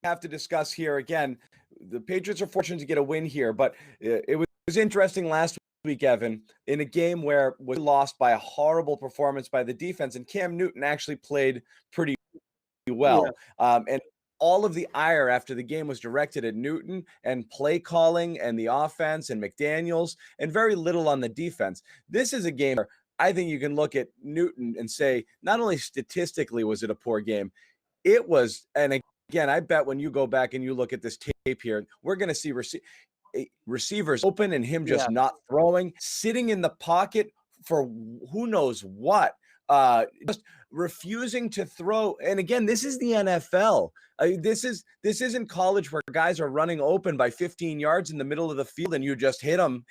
have to discuss here again. The Patriots are fortunate to get a win here, but it was interesting last week, Evan, in a game where was lost by a horrible performance by the defense, and Cam Newton actually played pretty well. Yeah. And all of the ire after the game was directed at Newton and play calling and the offense and McDaniels, and very little on the defense. This is a game where I think you can look at Newton and say, not only statistically was it a poor game, it was, and again, I bet when you go back and you look at this tape here, we're going to see receivers open and him just not throwing, sitting in the pocket for who knows what, just refusing to throw. And again, this is the NFL. This isn't college where guys are running open by 15 yards in the middle of the field and you just hit them.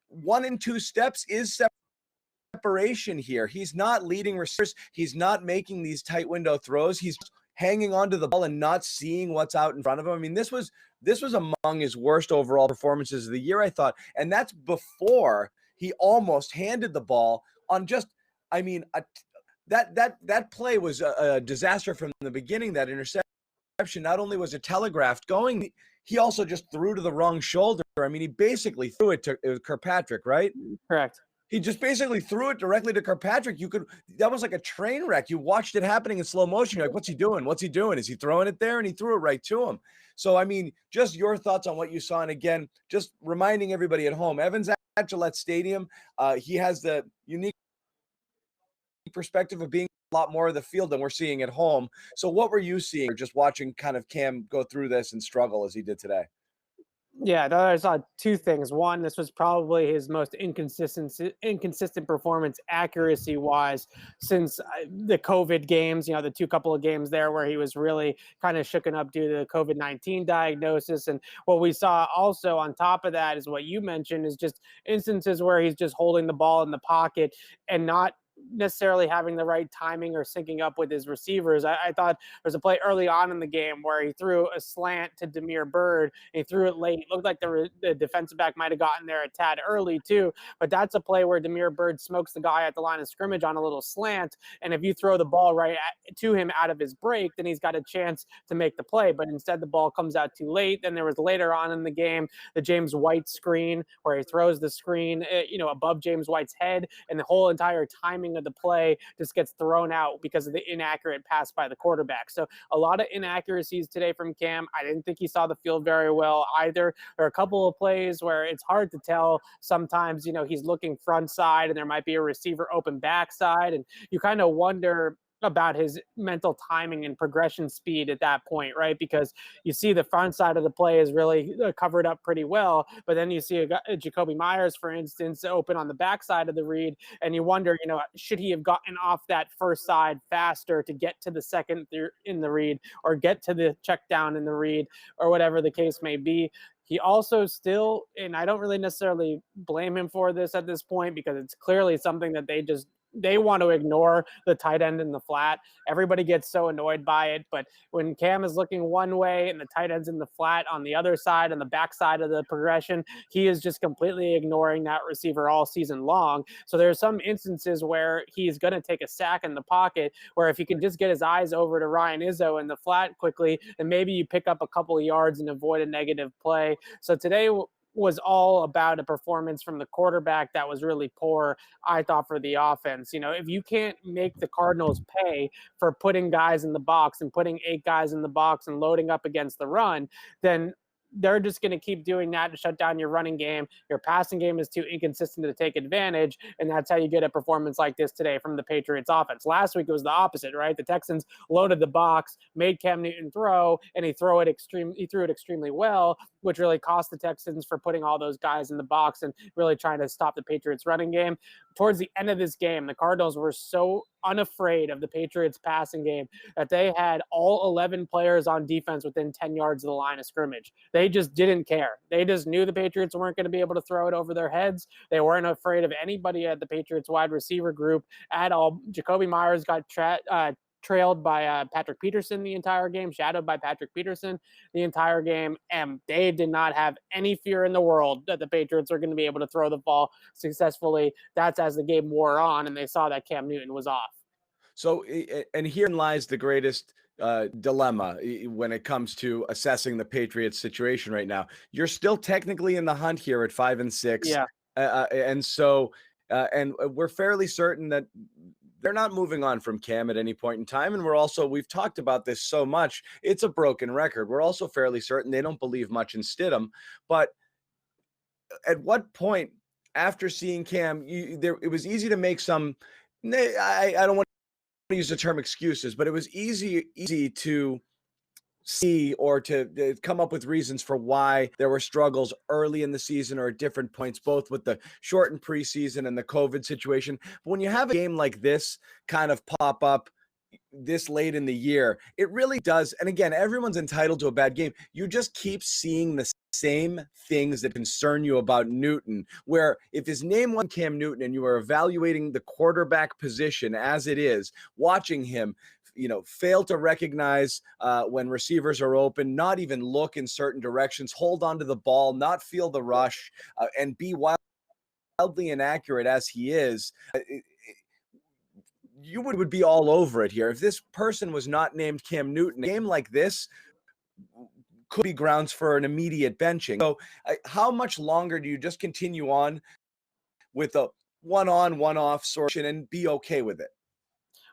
1 and 2 steps is separation here. He's not leading receivers. He's not making these tight window throws. He's hanging onto the ball and not seeing what's out in front of him. I mean, this was among his worst overall performances of the year, I thought. And that's before he almost handed the ball on just, I mean, that play was a disaster from the beginning. That interception not only was it telegraphed going, he also just threw to the wrong shoulder. I mean, he basically threw it to Kirkpatrick, right? Correct. He just basically threw it directly to Kirkpatrick. That was like a train wreck. You watched it happening in slow motion. You're like, what's he doing? What's he doing? Is he throwing it there? And he threw it right to him. So, I mean, just your thoughts on what you saw. And again, just reminding everybody at home, Evan's at Gillette Stadium. He has the unique perspective of being a lot more of the field than we're seeing at home. So what were you seeing just watching kind of Cam go through this and struggle as he did today? Yeah, I saw 2 things. One, this was probably his most inconsistent performance accuracy-wise since the COVID games, the 2 couple of games there where he was really kind of shooken up due to the COVID-19 diagnosis. And what we saw also on top of that is what you mentioned is just instances where he's just holding the ball in the pocket and not necessarily having the right timing or syncing up with his receivers. I thought there was a play early on in the game where he threw a slant to Damiere Byrd. And he threw it late. It looked like the defensive back might have gotten there a tad early too, but that's a play where Damiere Byrd smokes the guy at the line of scrimmage on a little slant. And if you throw the ball right to him out of his break, then he's got a chance to make the play. But instead the ball comes out too late. Then there was later on in the game, the James White screen where he throws the screen, above James White's head, and the whole entire timing of the play just gets thrown out because of the inaccurate pass by the quarterback. So a lot of inaccuracies today from Cam. I didn't think he saw the field very well either. There are a couple of plays where it's hard to tell. Sometimes, he's looking front side and there might be a receiver open backside, and you kind of wonder about his mental timing and progression speed at that point, right? Because you see the front side of the play is really covered up pretty well, but then you see a Jacoby Myers, for instance, open on the backside of the read, and you wonder, should he have gotten off that first side faster to get to the second in the read, or get to the check down in the read, or whatever the case may be. He also still, and I don't really necessarily blame him for this at this point, because it's clearly something that they want to ignore, the tight end in the flat. Everybody gets so annoyed by it. But when Cam is looking one way and the tight end's in the flat on the other side and the backside of the progression, he is just completely ignoring that receiver all season long. So there's some instances where he's going to take a sack in the pocket, where if he can just get his eyes over to Ryan Izzo in the flat quickly, then maybe you pick up a couple of yards and avoid a negative play. So today was all about a performance from the quarterback that was really poor, I thought, for the offense. If you can't make the Cardinals pay for putting guys in the box and putting 8 guys in the box and loading up against the run, then they're just going to keep doing that to shut down your running game. Your passing game is too inconsistent to take advantage, and that's how you get a performance like this today from the Patriots offense. Last week it was the opposite, right? The Texans loaded the box, made Cam Newton throw, and he threw it extremely well, which really cost the Texans for putting all those guys in the box and really trying to stop the Patriots running game. Towards the end of this game, the Cardinals were so unafraid of the Patriots passing game that they had all 11 players on defense within 10 yards of the line of scrimmage. They just didn't care. They just knew the Patriots weren't going to be able to throw it over their heads. They weren't afraid of anybody at the Patriots wide receiver group at all. Jacoby Myers got trailed by Patrick Peterson the entire game, shadowed by Patrick Peterson the entire game, and they did not have any fear in the world that the Patriots are going to be able to throw the ball successfully. That's as the game wore on, and they saw that Cam Newton was off. So, and herein lies the greatest dilemma when it comes to assessing the Patriots situation right now. You're still technically in the hunt here at 5-6. Yeah. And we're fairly certain that they're not moving on from Cam at any point in time. And we've talked about this so much, it's a broken record. We're also fairly certain they don't believe much in Stidham. But at what point after seeing Cam, it was easy to make some, I don't want to use the term excuses, but it was easy to see or to come up with reasons for why there were struggles early in the season or at different points, both with the shortened preseason and the COVID situation. But when you have a game like this kind of pop up this late in the year, it really does. And again, everyone's entitled to a bad game. You just keep seeing the same things that concern you about Newton, where if his name was Cam Newton and you are evaluating the quarterback position as it is, watching him, fail to recognize when receivers are open, not even look in certain directions, hold onto the ball, not feel the rush, and be wildly inaccurate as he is, you would be all over it here. If this person was not named Cam Newton, a game like this could be grounds for an immediate benching. So how much longer do you just continue on with a one-on, one-off sort and be okay with it?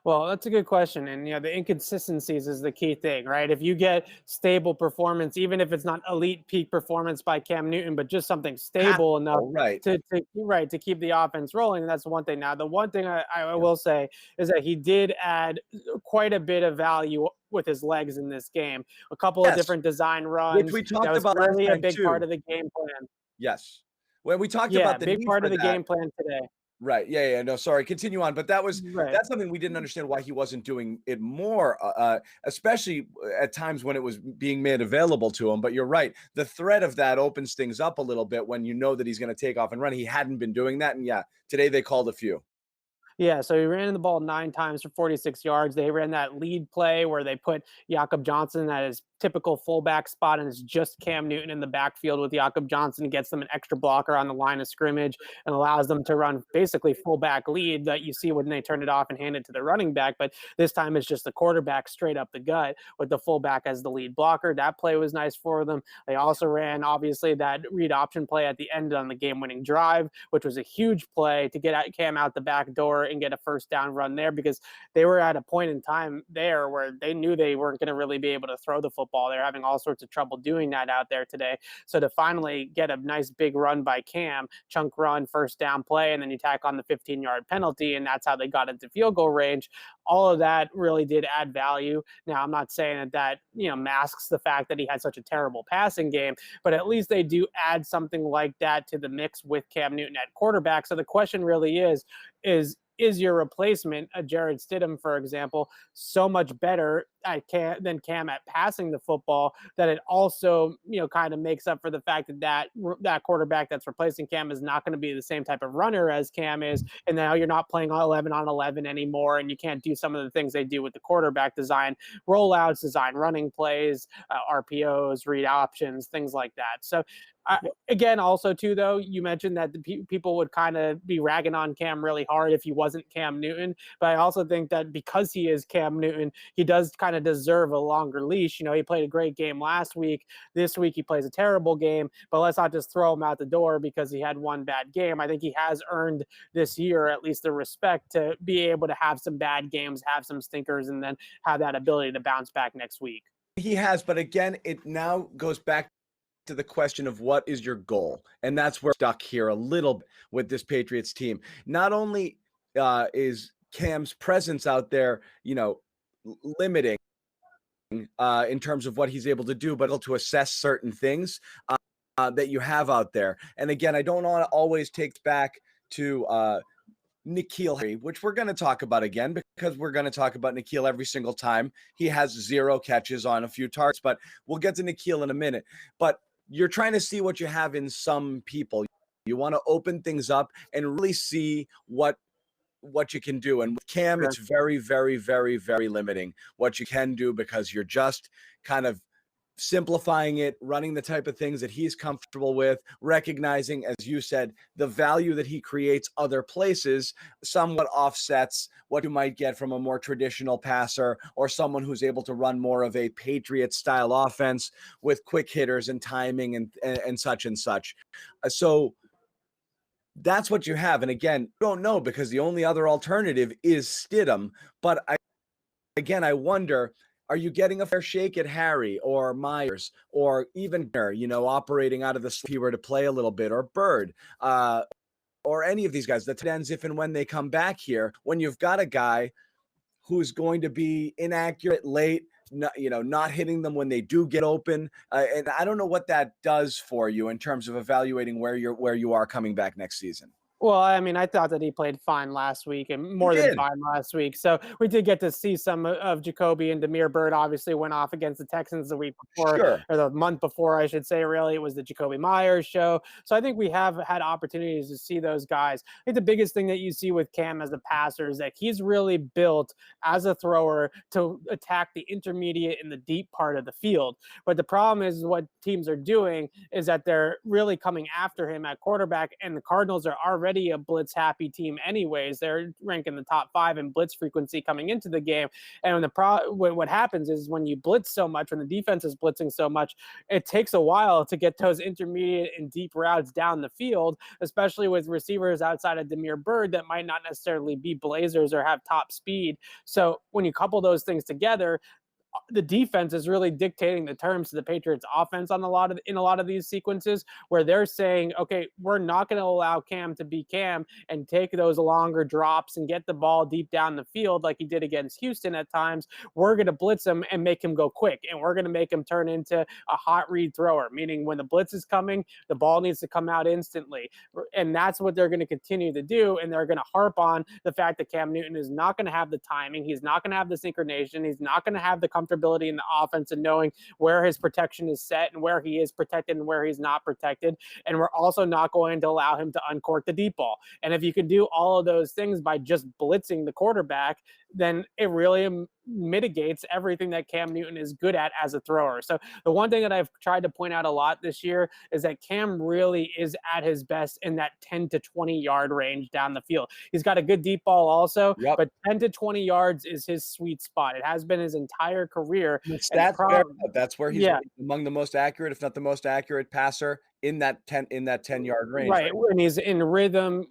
Well, that's a good question. And, the inconsistencies is the key thing, right? If you get stable performance, even if it's not elite peak performance by Cam Newton, but just something stable enough to keep the offense rolling, that's one thing. Now, the one thing I will say is that he did add quite a bit of value with his legs in this game. A couple of different design runs. Which we talked that was about really last a big time part too. of the game plan. Yes. When we talked about the big need part for of the that. game plan today. Right. Yeah. No, sorry. Continue on. But that's something we didn't understand why he wasn't doing it more, especially at times when it was being made available to him. But you're right. The threat of that opens things up a little bit when you know that he's going to take off and run. He hadn't been doing that. And today they called a few. Yeah, so he ran the ball 9 times for 46 yards. They ran that lead play where they put Jakob Johnson at his typical fullback spot, and it's just Cam Newton in the backfield with Jakob Johnson, gets them an extra blocker on the line of scrimmage and allows them to run basically fullback lead that you see when they turn it off and hand it to the running back. But this time it's just the quarterback straight up the gut with the fullback as the lead blocker. That play was nice for them. They also ran, obviously, that read option play at the end on the game-winning drive, which was a huge play to get Cam out the back door and get a first down run there, because they were at a point in time there where they knew they weren't going to really be able to throw the football. They're having all sorts of trouble doing that out there today. So to finally get a nice big run by Cam, chunk run, first down play, and then you tack on the 15-yard penalty, and that's how they got into field goal range. All of that really did add value. Now, I'm not saying that masks the fact that he had such a terrible passing game, but at least they do add something like that to the mix with Cam Newton at quarterback. So the question really is your replacement, Jared Stidham, for example, so much better than Cam at passing the football that it also, kind of makes up for the fact that quarterback that's replacing Cam is not going to be the same type of runner as Cam is. And now you're not playing 11 on 11 anymore, and you can't do some of the things they do with the quarterback design, rollouts, design running plays, RPOs, read options, things like that. So again, also too, though, you mentioned that the people would kind of be ragging on Cam really hard if he wasn't Cam Newton. But I also think that because he is Cam Newton, he does kind of deserve a longer leash. He played a great game last week. This week he plays a terrible game, but let's not just throw him out the door because he had one bad game. I think he has earned this year at least the respect to be able to have some bad games, have some stinkers, and then have that ability to bounce back next week. He has, but again, it now goes back to the question of what is your goal? And that's where we're stuck here a little bit with this Patriots team. Not only is Cam's presence out there, limiting in terms of what he's able to do, but to assess certain things that you have out there. And again, I don't want to always take back to N'Keal Harry, which we're going to talk about again, because we're going to talk about N'Keal every single time. He has 0 catches on a few targets, but we'll get to N'Keal in a minute. But you're trying to see what you have in some people. You want to open things up and really see what you can do. And with Cam, it's very, very, very, very limiting what you can do, because you're just kind of simplifying it, running the type of things that he's comfortable with, recognizing, as you said, the value that he creates other places somewhat offsets what you might get from a more traditional passer or someone who's able to run more of a Patriot style offense with quick hitters and timing and such and such. So that's what you have. And again, don't know, because the only other alternative is Stidham. But I wonder, are you getting a fair shake at Harry or Myers or even, operating out of the, if he were to play a little bit, or Bird, or any of these guys, the tight ends, if and when they come back here, when you've got a guy who's going to be inaccurate late, not hitting them when they do get open. And I don't know what that does for you in terms of evaluating where you are coming back next season. Well, I mean, I thought that he played fine last week, and more than fine last week. So we did get to see some of Jacoby, and Demir Bird obviously went off against the Texans the week before, or the month before, I should say, really. It was the Jacoby Myers show. So I think we have had opportunities to see those guys. I think the biggest thing that you see with Cam as a passer is that he's really built as a thrower to attack the intermediate and the deep part of the field. But the problem is what teams are doing is that they're really coming after him at quarterback, and the Cardinals are already a blitz happy team anyways. They're ranking the top 5 in blitz frequency coming into the game. And what happens is when you blitz so much, when the defense is blitzing so much, it takes a while to get those intermediate and deep routes down the field, especially with receivers outside of Demir Bird that might not necessarily be blazers or have top speed. So when you couple those things together, the defense is really dictating the terms to the Patriots offense in a lot of these sequences, where they're saying, okay, we're not going to allow Cam to be Cam and take those longer drops and get the ball deep down the field like he did against Houston at times. We're going to blitz him and make him go quick, and we're going to make him turn into a hot read thrower, meaning when the blitz is coming, the ball needs to come out instantly. And that's what they're going to continue to do, and they're going to harp on the fact that Cam Newton is not going to have the timing, he's not going to have the synchronization, he's not going to have the comfortability in the offense and knowing where his protection is set and where he is protected and where he's not protected. And we're also not going to allow him to uncork the deep ball. And if you can do all of those things by just blitzing the quarterback, then it really mitigates everything that Cam Newton is good at as a thrower. So the one thing that I've tried to point out a lot this year is that Cam really is at his best in that 10 to 20 yard range down the field. He's got a good deep ball also, but 10 to 20 yards is his sweet spot. It has been his entire career. That's where he's among the most accurate, if not the most accurate passer in that 10 yard range. Right. When he's in rhythm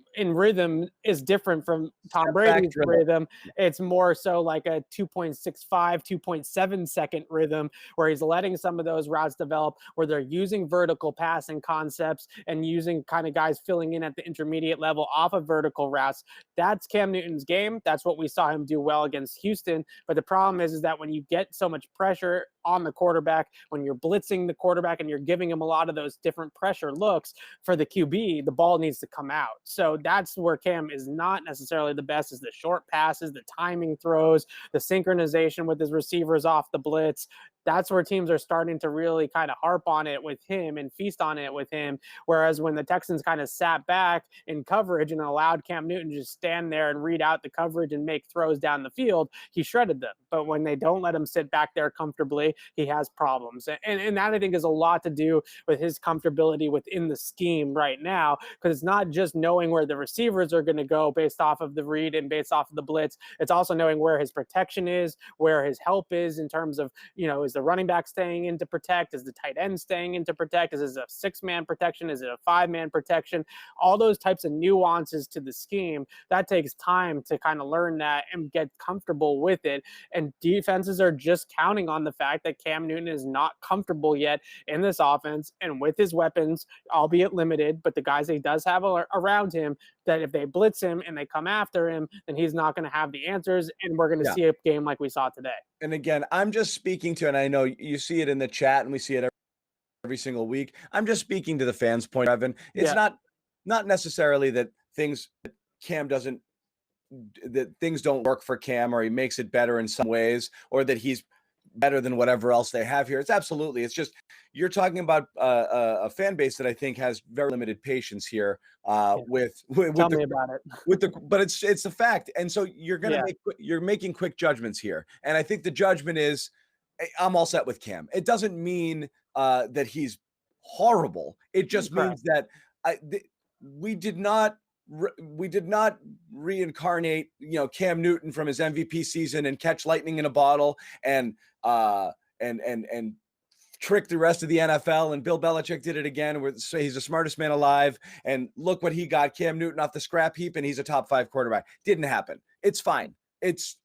is different from Tom Brady's rhythm. It's more so like a 2.65, 2.7 second rhythm, where he's letting some of those routes develop, where they're using vertical passing concepts and using kind of guys filling in at the intermediate level off of vertical routes. That's Cam Newton's game. That's what we saw him do well against Houston. But the problem is that when you get so much pressure on the quarterback, when you're blitzing the quarterback and you're giving him a lot of those different pressure looks for the QB, the ball needs to come out. So that's where Cam is not necessarily the best, is the short passes, the timing throws, the synchronization with his receivers off the blitz. That's where teams are starting to really kind of harp on it with him and feast on it with him. Whereas when the Texans kind of sat back in coverage and allowed Cam Newton to just stand there and read out the coverage and make throws down the field, he shredded them. But when they don't let him sit back there comfortably, he has problems. And that, I think, is a lot to do with his comfortability within the scheme right now, because it's not just knowing where the receivers are going to go based off of the read and based off of the blitz. It's also knowing where his protection is, where his help is in terms of, is the running back staying in to protect? Is the tight end staying in to protect? Is it a 6-man protection? Is it a 5-man protection? All those types of nuances to the scheme, that takes time to kind of learn that and get comfortable with it. And defenses are just counting on the fact that Cam Newton is not comfortable yet in this offense and with his weapons, albeit limited, but the guys he does have around him, that if they blitz him and they come after him, then he's not going to have the answers, and we're going to see a game like we saw today. And again, I'm just speaking to, and I know you see it in the chat and we see it every single week, I'm just speaking to the fans' point, Evan. It's not necessarily that things don't work for Cam, or he makes it better in some ways, or that he's better than whatever else they have here. It's just, you're talking about a fan base that I think has very limited patience here Tell me about it. But it's a fact. And so you're making quick judgments here. And I think the judgment is, I'm all set with Cam. It doesn't mean that he's horrible. It just means that we did not reincarnate, Cam Newton from his MVP season and catch lightning in a bottle and trick the rest of the NFL. And Bill Belichick did it again. He's the smartest man alive. And look what he got, Cam Newton off the scrap heap, and he's a top 5 quarterback. Didn't happen. It's fine. It's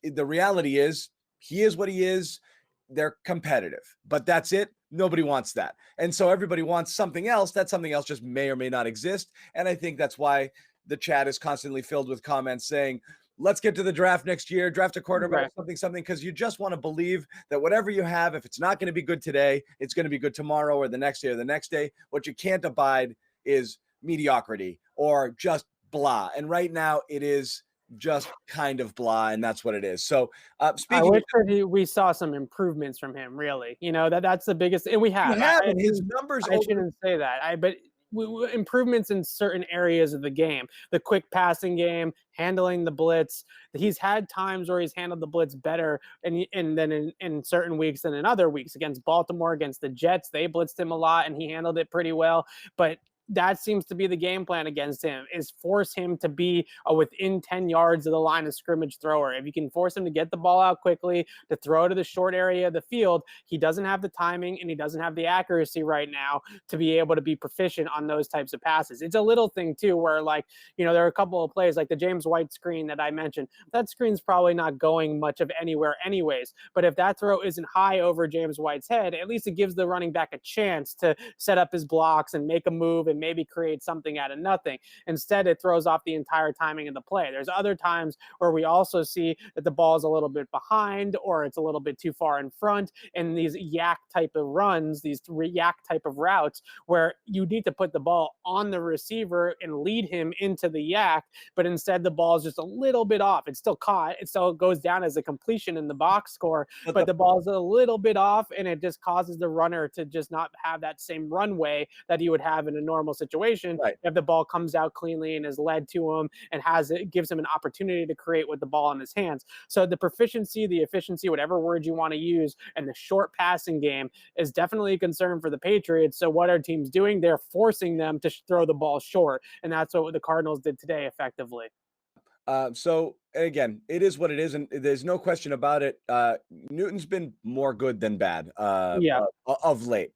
the reality is he is what he is. They're competitive, but that's it. Nobody wants that. And so everybody wants something else. That something else just may or may not exist. And I think that's why the chat is constantly filled with comments saying, let's get to the draft next year, draft a quarterback, something, because you just want to believe that whatever you have, if it's not going to be good today, it's going to be good tomorrow or the next day or the next day. What you can't abide is mediocrity or just blah. And right now it is just kind of blah, and that's what it is. So speaking, I wish we saw some improvements from him. Really, that's the biggest, and we have. And his numbers. I shouldn't say that. But improvements in certain areas of the game, the quick passing game, handling the blitz. He's had times where he's handled the blitz better, and then in certain weeks than in other weeks. Against Baltimore, against the Jets, they blitzed him a lot, and he handled it pretty well. But that seems to be the game plan against him, is force him to be a within 10 yards of the line of scrimmage thrower. If you can force him to get the ball out quickly, to throw to the short area of the field, he doesn't have the timing and he doesn't have the accuracy right now to be able to be proficient on those types of passes. It's a little thing too, where there are a couple of plays like the James White screen that I mentioned. That screen's probably not going much of anywhere anyways, but if that throw isn't high over James White's head, at least it gives the running back a chance to set up his blocks and make a move and maybe create something out of nothing. Instead, it throws off the entire timing of the play. There's other times where we also see that the ball is a little bit behind or it's a little bit too far in front, and these yak type of runs, these yak type of routes where you need to put the ball on the receiver and lead him into the yak, but instead the ball is just a little bit off. It's still caught. It still goes down as a completion in the box score, but the ball is a little bit off, and it just causes the runner to just not have that same runway that he would have in a normal situation. Right. If the ball comes out cleanly and is led to him and gives him an opportunity to create with the ball in his hands. So the proficiency, the efficiency, whatever word you want to use, and the short passing game is definitely a concern for the Patriots. So what are teams doing? They're forcing them to throw the ball short, and that's what the Cardinals did today effectively. So again, it is what it is, and there's no question about it. Newton's been more good than bad of late.